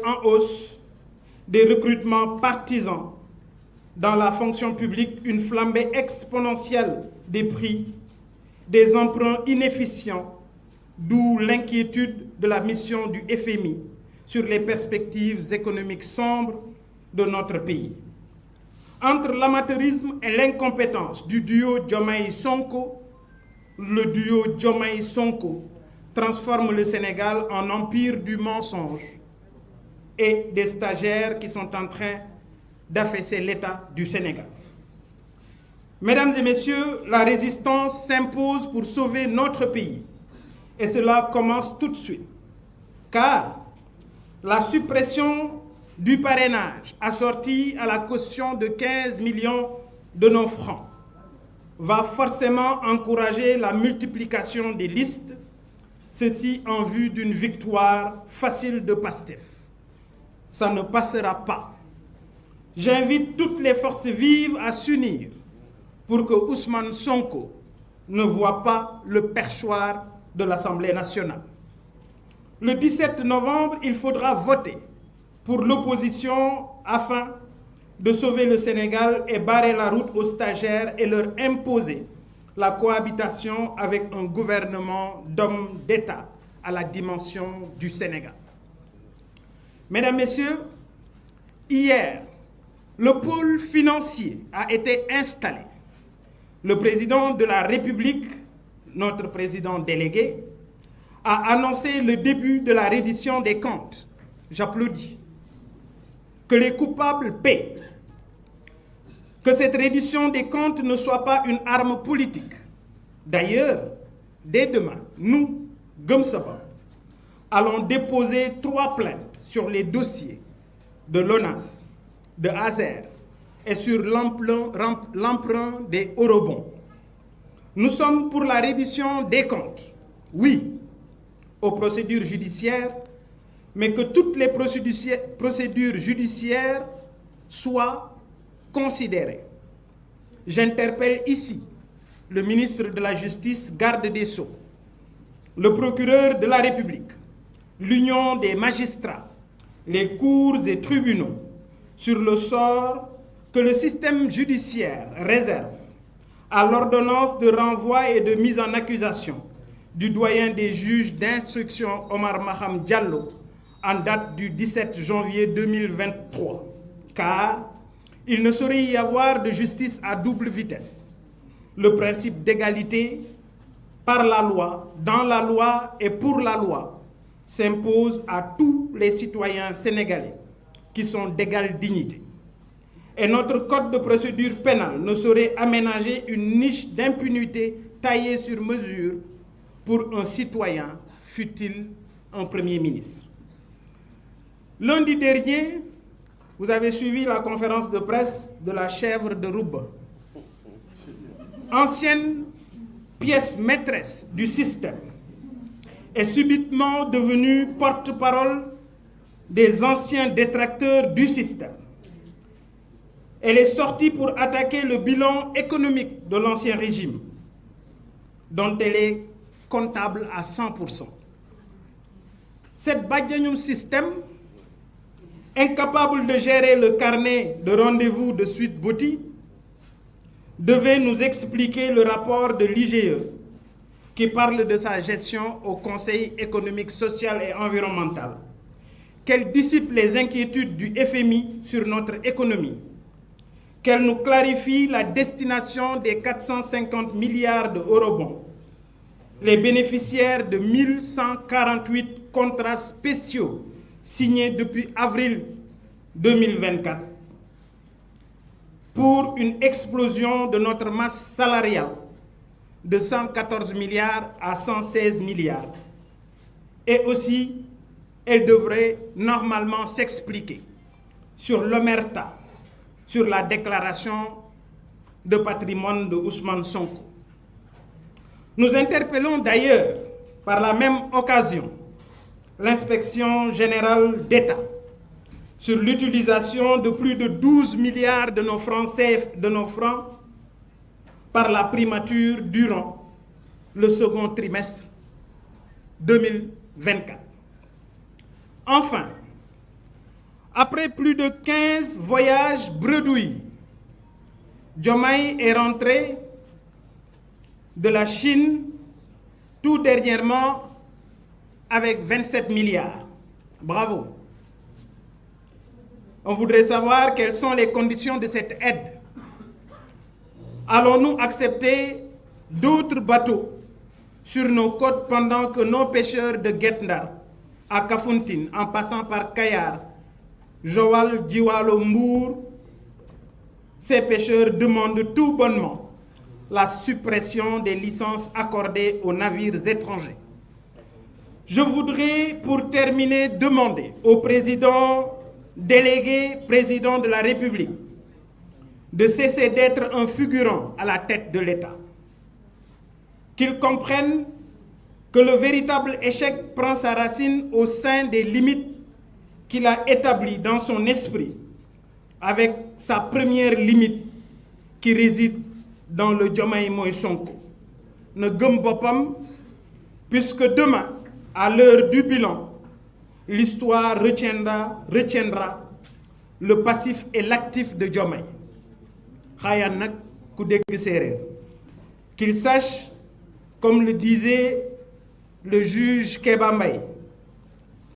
en hausse des recrutements partisans dans la fonction publique, une flambée exponentielle des prix, des emprunts inefficients, d'où l'inquiétude de la mission du FMI sur les perspectives économiques sombres de notre pays. Entre l'amateurisme et l'incompétence du duo Diomaye-Sonko, le duo Diomaye-Sonko transforme le Sénégal en empire du mensonge et des stagiaires qui sont en train d'affaisser l'État du Sénégal. Mesdames et messieurs, la résistance s'impose pour sauver notre pays. Et cela commence tout de suite. Car la suppression du parrainage assortie à la caution de 15 millions de nos francs va forcément encourager la multiplication des listes, ceci en vue d'une victoire facile de Pastef. Ça ne passera pas. J'invite toutes les forces vives à s'unir pour que Ousmane Sonko ne voit pas le perchoir de l'Assemblée nationale. Le 17 novembre, il faudra voter pour l'opposition afin de sauver le Sénégal et barrer la route aux stagiaires et leur imposer la cohabitation avec un gouvernement d'hommes d'État à la dimension du Sénégal. Mesdames, Messieurs, hier, le pôle financier a été installé. Le président de la République, notre président délégué, a annoncé le début de la reddition des comptes. J'applaudis. Que les coupables paient. Que cette reddition des comptes ne soit pas une arme politique. D'ailleurs, dès demain, nous, Gumsaba, allons déposer 3 plaintes sur les dossiers de l'ONAS, de Azer et sur l'emprunt des eurobonds. Nous sommes pour la reddition des comptes, oui, aux procédures judiciaires, mais que toutes les procédures judiciaires soient considérées. J'interpelle ici le ministre de la Justice, garde des Sceaux, le procureur de la République, l'Union des magistrats, les cours et tribunaux, sur le sort que le système judiciaire réserve à l'ordonnance de renvoi et de mise en accusation du doyen des juges d'instruction Omar Maham Diallo en date du 17 janvier 2023, car il ne saurait y avoir de justice à double vitesse. Le principe d'égalité par la loi, dans la loi et pour la loi s'impose à tous les citoyens sénégalais qui sont d'égale dignité. Et notre code de procédure pénale ne saurait aménager une niche d'impunité taillée sur mesure pour un citoyen, fût-il un Premier ministre. Lundi dernier, vous avez suivi la conférence de presse de la chèvre de Rouba, ancienne pièce maîtresse du système, est subitement devenue porte-parole des anciens détracteurs du système. Elle est sortie pour attaquer le bilan économique de l'ancien régime, dont elle est comptable à 100%. Cette Badianoum système, incapable de gérer le carnet de rendez-vous de Sweet Beauty, devait nous expliquer le rapport de l'IGE qui parle de sa gestion au Conseil économique, social et environnemental, qu'elle dissipe les inquiétudes du FMI sur notre économie, qu'elle nous clarifie la destination des 450 milliards de eurobonds, les bénéficiaires de 1148 contrats spéciaux signés depuis avril 2024 pour une explosion de notre masse salariale de 114 milliards à 116 milliards. Et aussi, elle devrait normalement s'expliquer sur l'omerta, sur la déclaration de patrimoine de Ousmane Sonko. Nous interpellons d'ailleurs, par la même occasion, l'inspection générale d'État sur l'utilisation de plus de 12 milliards de nos francs par la primature durant le second trimestre 2024. Enfin, Après plus de 15 voyages bredouilles, Diomaye est rentré de la Chine tout dernièrement avec 27 milliards. Bravo. On voudrait savoir quelles sont les conditions de cette aide. Allons-nous accepter d'autres bateaux sur nos côtes pendant que nos pêcheurs de Guet Ndar à Kafountine, en passant par Kayar, Joal, Djiwalo, Mbour, ces pêcheurs demandent tout bonnement la suppression des licences accordées aux navires étrangers. Je voudrais, pour terminer, demander au président délégué, président de la République, de cesser d'être un figurant à la tête de l'État. Qu'il comprenne que le véritable échec prend sa racine au sein des limites qu'il a établies dans son esprit, avec sa première limite qui réside dans le Diomaye Moïse Sonko. Ne gëm boppam, puisque demain, à l'heure du bilan, l'histoire retiendra le passif et l'actif de Diomaye. Xaayaan nag ku dégg séeréer. Qu'il sache, comme le disait le juge Kéba Mbaye,